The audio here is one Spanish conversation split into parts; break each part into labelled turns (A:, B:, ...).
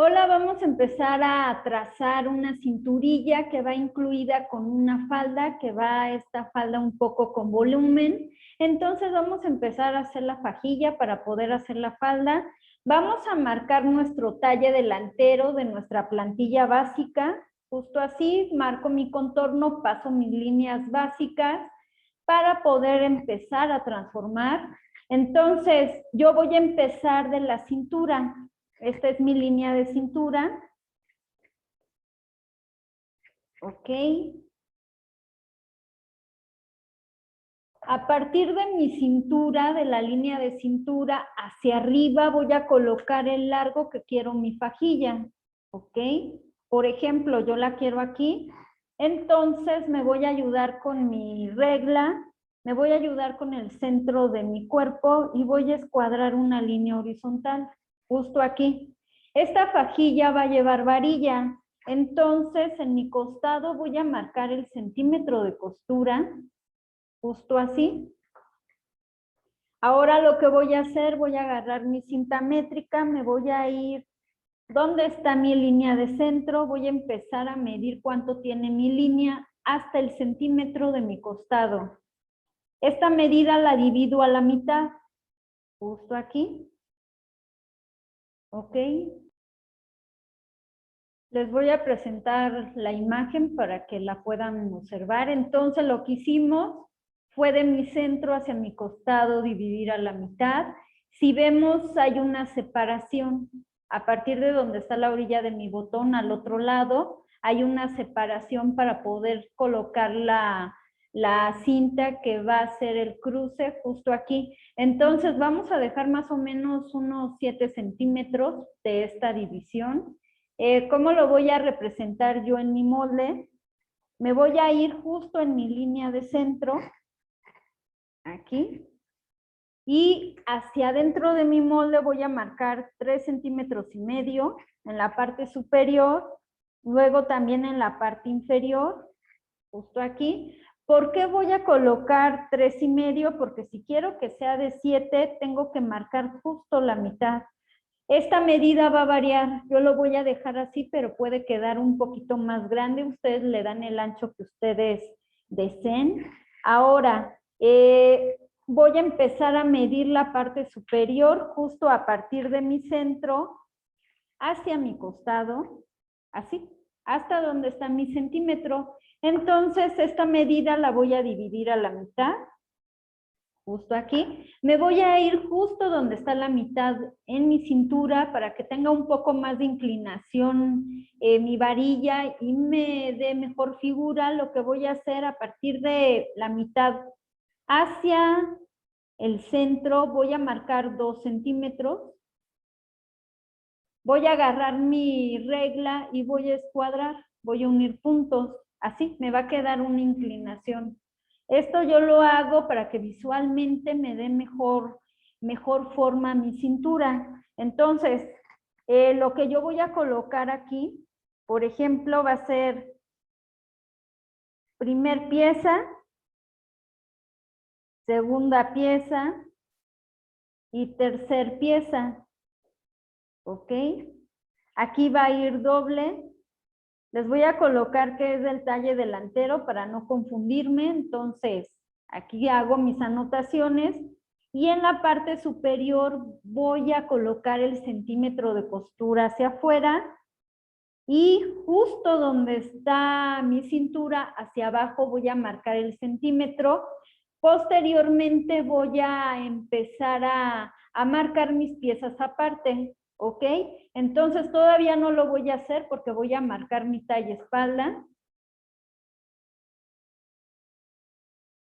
A: Hola, vamos a empezar a trazar una cinturilla que va incluida con una falda, que va esta falda un poco con volumen. Entonces vamos a empezar a hacer la fajilla para poder hacer la falda. Vamos a marcar nuestro talle delantero de nuestra plantilla básica. Justo así, marco mi contorno, paso mis líneas básicas para poder empezar a transformar. Entonces, yo voy a empezar de la cintura. Esta es mi línea de cintura. Ok. A partir de mi cintura, de la línea de cintura, hacia arriba voy a colocar el largo que quiero mi fajilla. Ok. Por ejemplo, yo la quiero aquí. Entonces me voy a ayudar con mi regla, me voy a ayudar con el centro de mi cuerpo y voy a escuadrar una línea horizontal, justo aquí. Esta fajilla va a llevar varilla. Entonces, en mi costado voy a marcar el centímetro de costura, justo así. Ahora lo que voy a hacer, voy a agarrar mi cinta métrica, me voy a ir, ¿dónde está mi línea de centro? Voy a empezar a medir cuánto tiene mi línea hasta el centímetro de mi costado. Esta medida la divido a la mitad, justo aquí. ¿Ok? Les voy a presentar la imagen para que la puedan observar. Entonces lo que hicimos fue de mi centro hacia mi costado dividir a la mitad. Si vemos hay una separación. A partir de donde está la orilla de mi botón al otro lado, hay una separación para poder colocar la cinta que va a ser el cruce justo aquí. Entonces vamos a dejar más o menos unos 7 centímetros de esta división. ¿Cómo lo voy a representar yo en mi molde? Me voy a ir justo en mi línea de centro, aquí, y hacia adentro de mi molde voy a marcar 3,5 centímetros en la parte superior, luego también en la parte inferior, justo aquí. ¿Por qué voy a colocar 3,5? Porque si quiero que sea de 7, tengo que marcar justo la mitad. Esta medida va a variar, yo lo voy a dejar así, pero puede quedar un poquito más grande. Ustedes le dan el ancho que ustedes deseen. Ahora, voy a empezar a medir la parte superior justo a partir de mi centro hacia mi costado, así, hasta donde está mi centímetro. Entonces, esta medida la voy a dividir a la mitad, justo aquí. Me voy a ir justo donde está la mitad en mi cintura para que tenga un poco más de inclinación mi varilla y me dé mejor figura. Lo que voy a hacer a partir de la mitad hacia el centro, voy a marcar 2 centímetros. Voy a agarrar mi regla y voy a escuadrar, voy a unir puntos. Así me va a quedar una inclinación. Esto yo lo hago para que visualmente me dé mejor forma mi cintura. Entonces, lo que yo voy a colocar aquí, por ejemplo, va a ser primer pieza, segunda pieza y tercer pieza. ¿Ok? Aquí va a ir doble. Les voy a colocar que es del talle delantero para no confundirme. Entonces, aquí hago mis anotaciones y en la parte superior voy a colocar el centímetro de costura hacia afuera y justo donde está mi cintura, hacia abajo voy a marcar el centímetro. Posteriormente voy a empezar a marcar mis piezas aparte, ¿ok? Entonces todavía no lo voy a hacer porque voy a marcar mi talla espalda.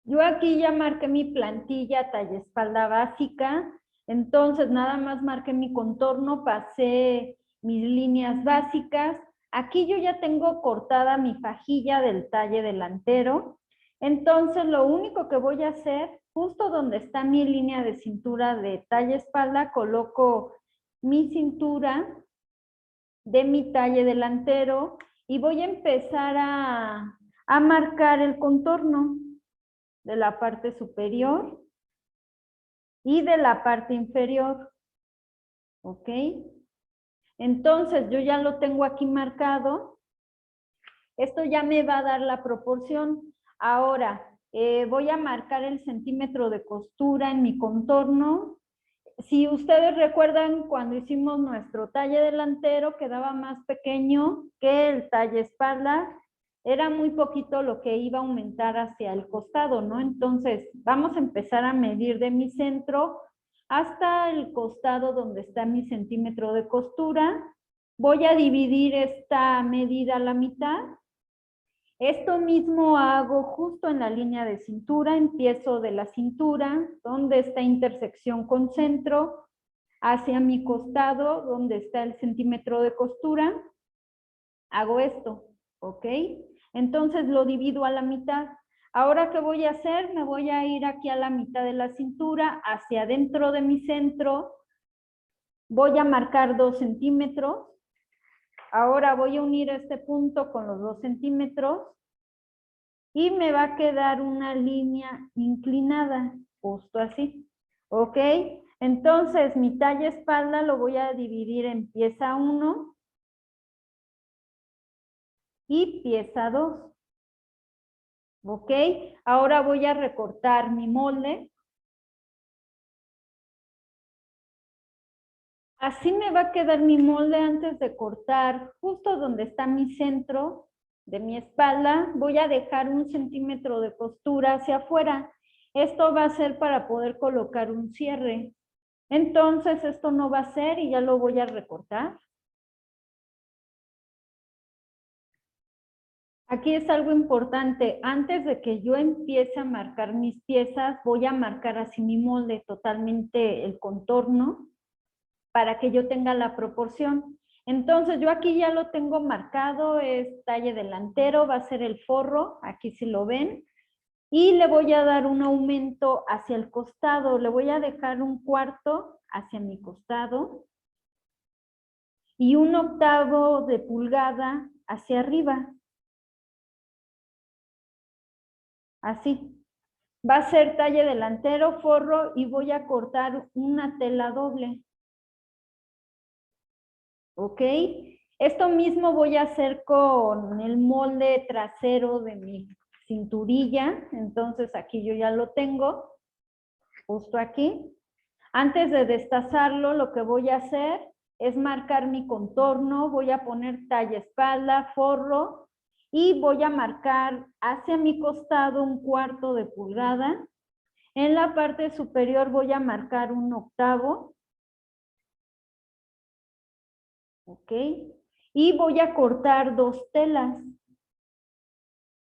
A: Yo aquí ya marqué mi plantilla talla espalda básica, entonces nada más marqué mi contorno, pasé mis líneas básicas. Aquí yo ya tengo cortada mi fajilla del talle delantero, entonces lo único que voy a hacer, justo donde está mi línea de cintura de talla espalda, coloco mi cintura de mi talle delantero y voy a empezar a marcar el contorno de la parte superior y de la parte inferior, ¿ok? Entonces, yo ya lo tengo aquí marcado. Esto ya me va a dar la proporción. Ahora, voy a marcar el centímetro de costura en mi contorno. Si ustedes recuerdan, cuando hicimos nuestro talle delantero, quedaba más pequeño que el talle espalda. Era muy poquito lo que iba a aumentar hacia el costado, ¿no? Entonces, vamos a empezar a medir de mi centro hasta el costado donde está mi centímetro de costura. Voy a dividir esta medida a la mitad. Esto mismo hago justo en la línea de cintura, empiezo de la cintura, donde está intersección con centro, hacia mi costado, donde está el centímetro de costura, hago esto, ¿ok? Entonces lo divido a la mitad. Ahora, ¿qué voy a hacer? Me voy a ir aquí a la mitad de la cintura, hacia adentro de mi centro, voy a marcar 2 centímetros. Ahora voy a unir este punto con los 2 centímetros. Y me va a quedar una línea inclinada, justo así, ¿ok? Entonces, mi talla espalda lo voy a dividir en pieza 1 y pieza 2, ¿ok? Ahora voy a recortar mi molde. Así me va a quedar mi molde antes de cortar, justo donde está mi centro de mi espalda. Voy a dejar 1 centímetro de costura hacia afuera. Esto va a ser para poder colocar un cierre. Entonces esto no va a ser y ya lo voy a recortar. Aquí es algo importante. Antes de que yo empiece a marcar mis piezas, voy a marcar así mi molde, totalmente el contorno, para que yo tenga la proporción. Entonces yo aquí ya lo tengo marcado, es talle delantero, va a ser el forro, aquí si lo ven. Y le voy a dar un aumento hacia el costado, le voy a dejar 1/4 hacia mi costado y 1/8 de pulgada hacia arriba. Así. Va a ser talle delantero, forro y voy a cortar una tela doble. ¿Ok? Esto mismo voy a hacer con el molde trasero de mi cinturilla. Entonces aquí yo ya lo tengo, justo aquí. Antes de destazarlo, lo que voy a hacer es marcar mi contorno. Voy a poner talla espalda, forro y voy a marcar hacia mi costado 1/4 de pulgada. En la parte superior voy a marcar 1/8. ¿Ok? Y voy a cortar 2 telas.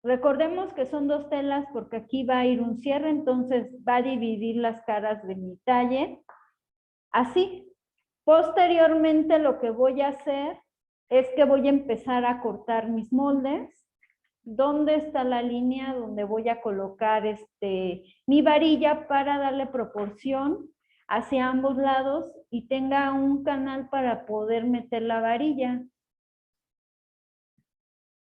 A: Recordemos que son 2 telas porque aquí va a ir un cierre, entonces va a dividir las caras de mi talle. Así. Posteriormente lo que voy a hacer es que voy a empezar a cortar mis moldes. ¿Dónde está la línea donde voy a colocar mi varilla para darle proporción hacia ambos lados y tenga un canal para poder meter la varilla?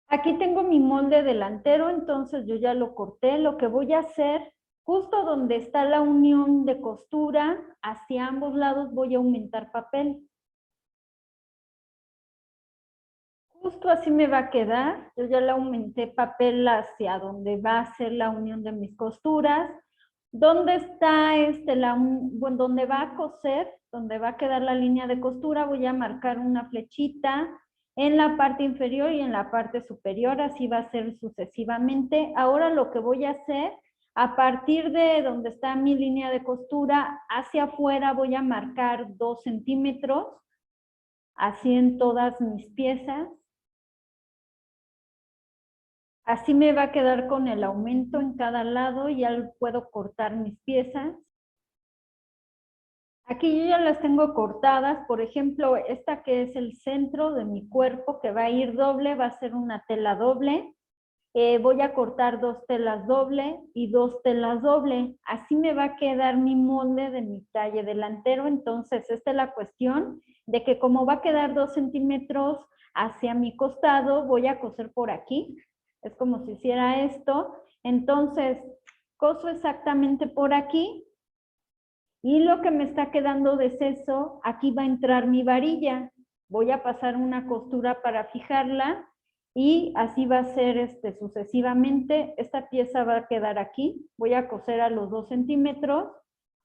A: Aquí tengo mi molde delantero, entonces yo ya lo corté. Lo que voy a hacer, justo donde está la unión de costura, hacia ambos lados voy a aumentar papel. Justo así me va a quedar. Yo ya le aumenté papel hacia donde va a ser la unión de mis costuras. ¿Dónde está donde va a coser, donde va a quedar la línea de costura? Voy a marcar una flechita en la parte inferior y en la parte superior. Así va a ser sucesivamente. Ahora lo que voy a hacer, a partir de donde está mi línea de costura, hacia afuera voy a marcar 2 centímetros. Así en todas mis piezas. Así me va a quedar con el aumento en cada lado y ya puedo cortar mis piezas. Aquí yo ya las tengo cortadas. Por ejemplo, esta que es el centro de mi cuerpo, que va a ir doble, va a ser una tela doble. Voy a cortar 2 telas doble y 2 telas doble. Así me va a quedar mi molde de mi talle delantero. Entonces, esta es la cuestión de que como va a quedar 2 centímetros hacia mi costado, voy a coser por aquí. Es como si hiciera esto. Entonces, coso exactamente por aquí. Y lo que me está quedando de seso, aquí va a entrar mi varilla. voy a pasar una costura para fijarla y así va a ser sucesivamente. Esta pieza va a quedar aquí, voy a coser a los 2 centímetros,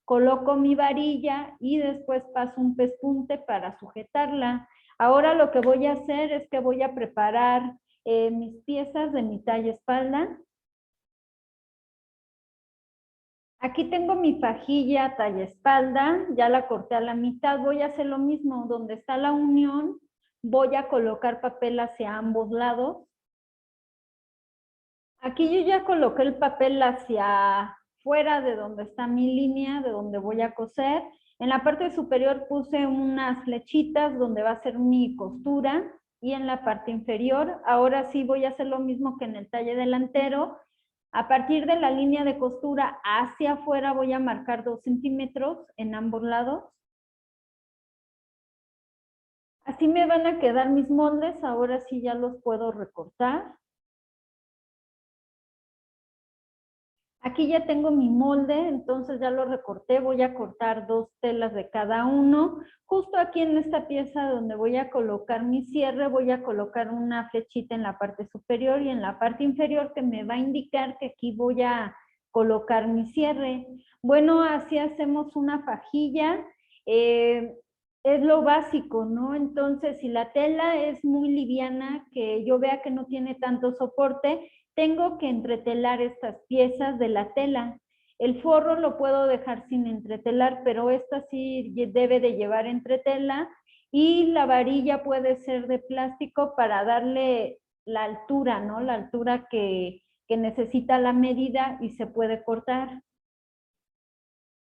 A: coloco mi varilla y después paso un pespunte para sujetarla. Ahora lo que voy a hacer es que voy a preparar mis piezas de mi talla espalda. Aquí tengo mi fajilla talla espalda, ya la corté a la mitad, voy a hacer lo mismo, donde está la unión, voy a colocar papel hacia ambos lados. Aquí yo ya coloqué el papel hacia fuera de donde está mi línea, de donde voy a coser. En la parte superior puse unas flechitas donde va a ser mi costura y en la parte inferior, ahora sí voy a hacer lo mismo que en el talle delantero. A partir de la línea de costura hacia afuera voy a marcar 2 centímetros en ambos lados. Así me van a quedar mis moldes, ahora sí ya los puedo recortar. Aquí ya tengo mi molde, entonces ya lo recorté, voy a cortar 2 telas de cada uno. Justo aquí en esta pieza donde voy a colocar mi cierre, voy a colocar una flechita en la parte superior y en la parte inferior que me va a indicar que aquí voy a colocar mi cierre. Bueno, así hacemos una fajilla. Es lo básico, ¿no? Entonces, si la tela es muy liviana, que yo vea que no tiene tanto soporte, tengo que entretelar estas piezas de la tela. El forro lo puedo dejar sin entretelar, pero esta sí debe de llevar entretela y la varilla puede ser de plástico para darle la altura, ¿no? La altura que necesita la medida y se puede cortar.